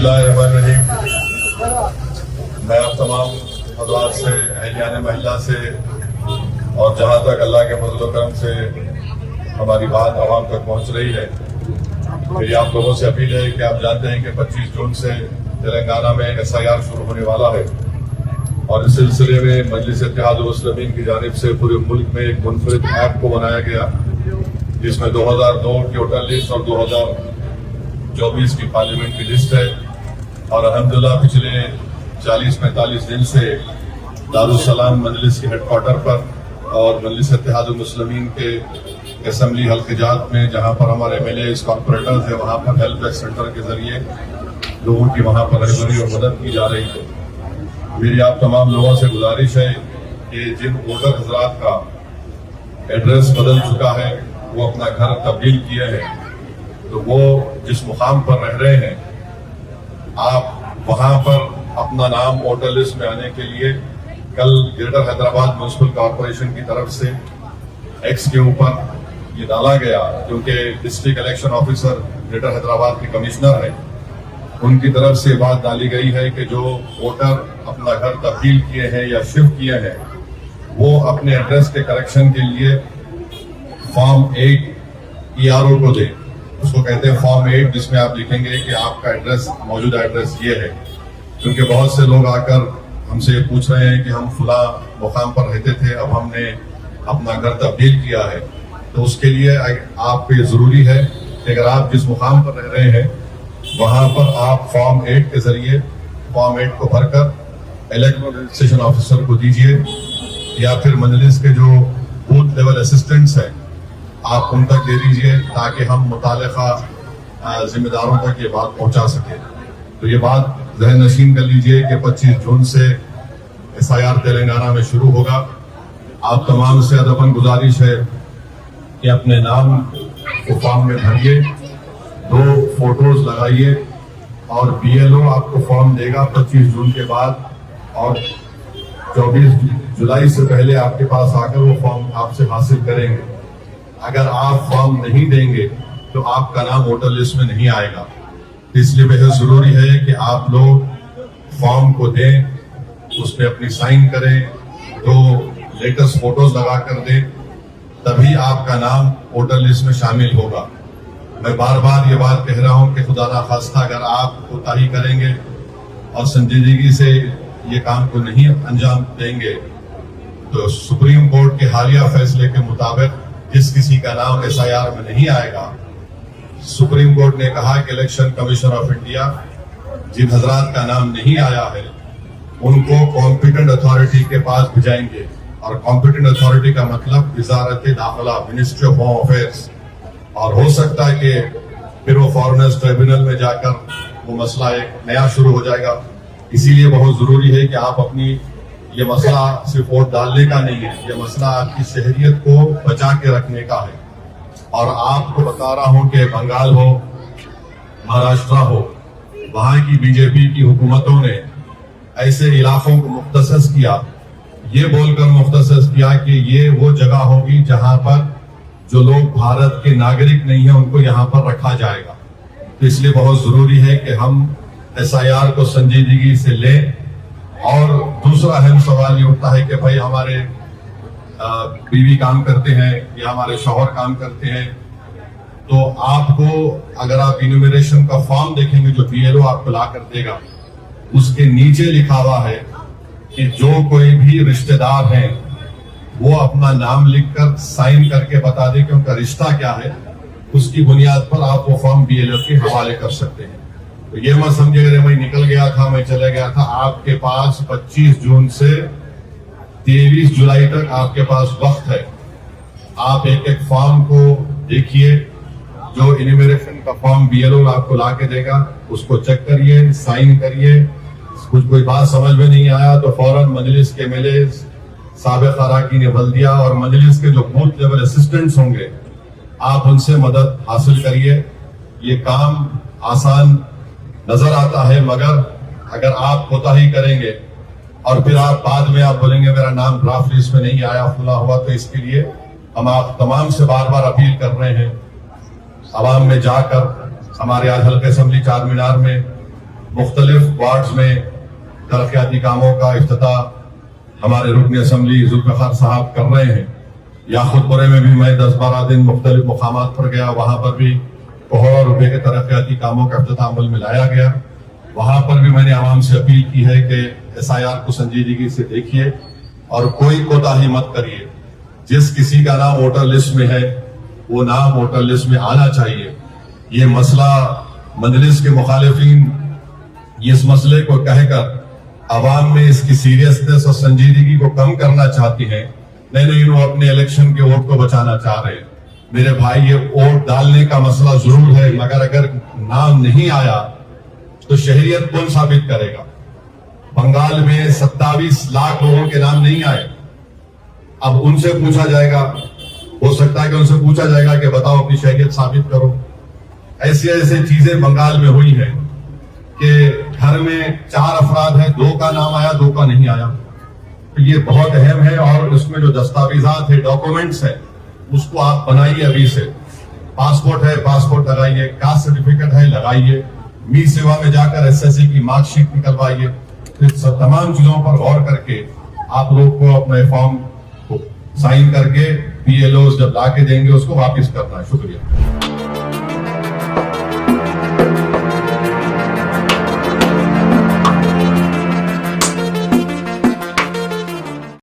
बिस्मिल्लाहिर्रहमानिर्रहीम। मैं आप तमाम हज़रात से, अहलियान महिला से और जहाँ तक अल्लाह के फज़ल व करम से हमारी बात आवाम तक पहुँच रही है, मेरी आप लोगों से अपील है कि आप जानते हैं कि 25 जून से तेलंगाना में SIR शुरू होने वाला है और इस सिलसिले में मजलिस इत्तेहाद मुस्लिमीन की जानिब से पूरे मुल्क में एक मुनफरिद ऐप को बनाया गया, जिसमें 2002 की वोटर लिस्ट और 2024 की पार्लियामेंट की लिस्ट है। और अल्हम्दुलिल्लाह पिछले 40-45 दिन से दारुस्सलाम मजलिस के हेडक्वार्टर पर और मजलिस इत्तेहाद मुस्लिमीन के असम्बली हल्क़जात में, जहाँ पर हमारे MLAs कॉर्पोरेटर्स है, वहाँ पर हेल्प डेस्क सेंटर के जरिए लोगों की वहाँ पर रहबरी और मदद की जा रही है। मेरी आप तमाम लोगों से गुजारिश है कि जिन वोटर हजरात का एड्रेस बदल चुका है, वो अपना घर तब्दील किए हैं, तो वो जिस मुकाम पर रह रहे हैं, आप वहाँ पर अपना नाम वोटर लिस्ट में आने के लिए कल ग्रेटर हैदराबाद म्युनिसिपल कॉर्पोरेशन की तरफ से X के ऊपर ये डाला गया, क्योंकि district election officer greater Hyderabad के कमिश्नर हैं, उनकी तरफ से बात डाली गई है कि जो वोटर अपना घर तब्दील किए हैं या शिफ्ट किए हैं, वो अपने एड्रेस के करेक्शन के लिए फॉर्म 8 ERO को दें। उसको कहते हैं फॉर्म 8, जिसमें आप लिखेंगे कि आपका एड्रेस, मौजूदा एड्रेस ये है। क्योंकि बहुत से लोग आकर हमसे पूछ रहे हैं कि हम फला मुकाम पर रहते थे, अब हमने अपना घर तब्दील किया है, तो उसके लिए आप पे ज़रूरी है कि अगर आप जिस मुकाम पर रह रहे हैं, वहाँ पर आप फॉर्म 8 के जरिए फॉर्म 8 को भरकर इलेक्टोरल रजिस्ट्रेशन ऑफिसर को दीजिए, या फिर मजलिस के जो बूथ लेवल असिस्टेंट्स हैं, आप उन तक दे दीजिए, ताकि हम मुतालिका जिम्मेदारों तक ये बात पहुंचा सके। तो ये बात ज़हन नशीन कर लीजिए कि 25 जून से SIR तेलंगाना में शुरू होगा। आप तमाम से अदबन गुजारिश है कि अपने नाम को फॉर्म में भरिए, 2 फोटोज लगाइए, और BLO आपको फॉर्म देगा 25 जून के बाद, और 24 जुलाई से पहले आपके पास आकर वो फॉर्म आपसे हासिल करेंगे। अगर आप फॉर्म नहीं देंगे तो आपका नाम वोटर लिस्ट में नहीं आएगा। इसलिए बेहद जरूरी है कि आप लोग फॉर्म को दें, उस पर अपनी साइन करें, 2 लेटेस्ट फोटोज लगा कर दें, तभी आपका नाम वोटर लिस्ट में शामिल होगा। मैं बार बार ये बात कह रहा हूं कि खुदा ना खास्ता अगर आप कोताही करेंगे और संजीदगी से ये काम को नहीं अंजाम देंगे, तो सुप्रीम कोर्ट के हालिया फैसले के मुताबिक जिस किसी का नाम SIR में नहीं आएगा, सुप्रीम कोर्ट ने कहा कि इलेक्शन कमीशन ऑफ इंडिया जिन हजरात का नाम नहीं आया है, उनको कॉम्पिटेंट अथॉरिटी के पास भिजाएंगे। और कॉम्पिटेंट अथॉरिटी का मतलब वजारत दाखिला, मिनिस्ट्री ऑफ होम अफेयर्स, और हो सकता है कि फिर वो फॉरेनर्स ट्रिब्यूनल में जाकर वो मसला एक नया शुरू हो जाएगा। इसीलिए बहुत जरूरी है कि आप अपनी, ये मसला सिर्फ वोट डालने का नहीं है, ये मसला आपकी शहरियत को बचा के रखने का है। और आपको बता रहा हूं कि बंगाल हो, महाराष्ट्र हो, वहां की BJP की हुकूमतों ने ऐसे इलाकों को मुख्तसस किया, ये बोलकर मुख्तसस किया कि ये वो जगह होगी जहां पर जो लोग भारत के नागरिक नहीं है, उनको यहाँ पर रखा जाएगा। तो इसलिए बहुत जरूरी है कि हम SIR को संजीदगी से लें। और दूसरा अहम सवाल ये उठता है कि भाई हमारे बीवी काम करते हैं या हमारे शौहर काम करते हैं, तो आपको, अगर आप इन्यूमरेशन का फॉर्म देखेंगे जो BLO आपको ला कर देगा, उसके नीचे लिखा हुआ है कि जो कोई भी रिश्तेदार हैं, वो अपना नाम लिखकर साइन करके बता दे कि उनका रिश्ता क्या है, उसकी बुनियाद पर आप वो फॉर्म BLO के हवाले कर सकते हैं। तो ये मत समझे अगर मैं निकल गया था, मैं चले गया था, आपके पास 25 जून से 23 जुलाई तक आपके पास वक्त है। आप एक एक फॉर्म को देखिए, जो इन्यूमरेशन का फॉर्म BLO आपको ला के देगा, उसको चेक करिए, साइन करिए। कुछ कोई बात समझ में नहीं आया तो फौरन मजलिस के MLAs, साबिक अराकीन बल्दिया और मजलिस के जो बूथ लेवल असिस्टेंट्स होंगे, आप उनसे मदद हासिल करिए। ये काम आसान नजर आता है, मगर अगर आप कोताही करेंगे और फिर आप बाद में आप बोलेंगे मेरा नाम ड्राफ्ट लिस्ट में नहीं आया, फुला हुआ, तो इसके लिए हम आप तमाम से बार बार अपील कर रहे हैं, आवाम में जाकर, हमारे आज हल्के असेंबली चार मीनार में مختلف وارڈز میں ترقیاتی کاموں کا افتتاح ہمارے رکن اسمبلی ذوالفقار صاحب کر رہے ہیں. یاقوت پورے میں بھی میں 10-12 دن مختلف مقامات پر گیا, وہاں پر بھی کروڑوں روپے کے ترقیاتی کاموں کا افتتاح عمل میں لایا گیا. وہاں پر بھی میں نے عوام سے اپیل کی ہے کہ SIR کو سنجیدگی سے دیکھیے اور کوئی کوتاہی مت کریے. جس کسی کا نام ووٹر لسٹ میں ہے وہ نام ووٹر لسٹ میں آنا چاہیے. یہ مسئلہ مجلس کے مخالفین اس مسئلے کو کہہ کر عوام میں اس کی سیریسنس اور سنجیدگی کو کم کرنا چاہتی ہیں. نہیں, وہ اپنے الیکشن کے ووٹ کو بچانا چاہ رہے ہیں. میرے بھائی, یہ ووٹ ڈالنے کا مسئلہ ضرور ہے, مگر اگر نام نہیں آیا تو شہریت کون ثابت کرے گا؟ بنگال میں 27 لاکھ لوگوں کے نام نہیں آئے. اب ان سے پوچھا جائے گا, ہو سکتا ہے کہ ان سے پوچھا جائے گا کہ بتاؤ اپنی شہریت ثابت کرو. ایسی چیزیں بنگال میں ہوئی ہیں کہ گھر میں 4 افراد ہیں, 2 کا نام آیا, 2 کا نہیں آیا. تو یہ بہت اہم ہے, اور اس میں جو دستاویزات ہے, ڈاکومنٹس ہے, اس کو آپ بنائیے ابھی سے. پاسپورٹ ہے, پاسپورٹ لگائیے. کاسٹ سرٹیفکیٹ ہے, لگائیے. می سیوا میں جا کر SSC کی مارک شیٹ نکلوائیے. تمام چیزوں پر غور کر کے آپ لوگ کو اپنے فارم کو سائن کر کے BLOs جب لا کے دیں گے اس کو واپس کرنا ہے. شکریہ.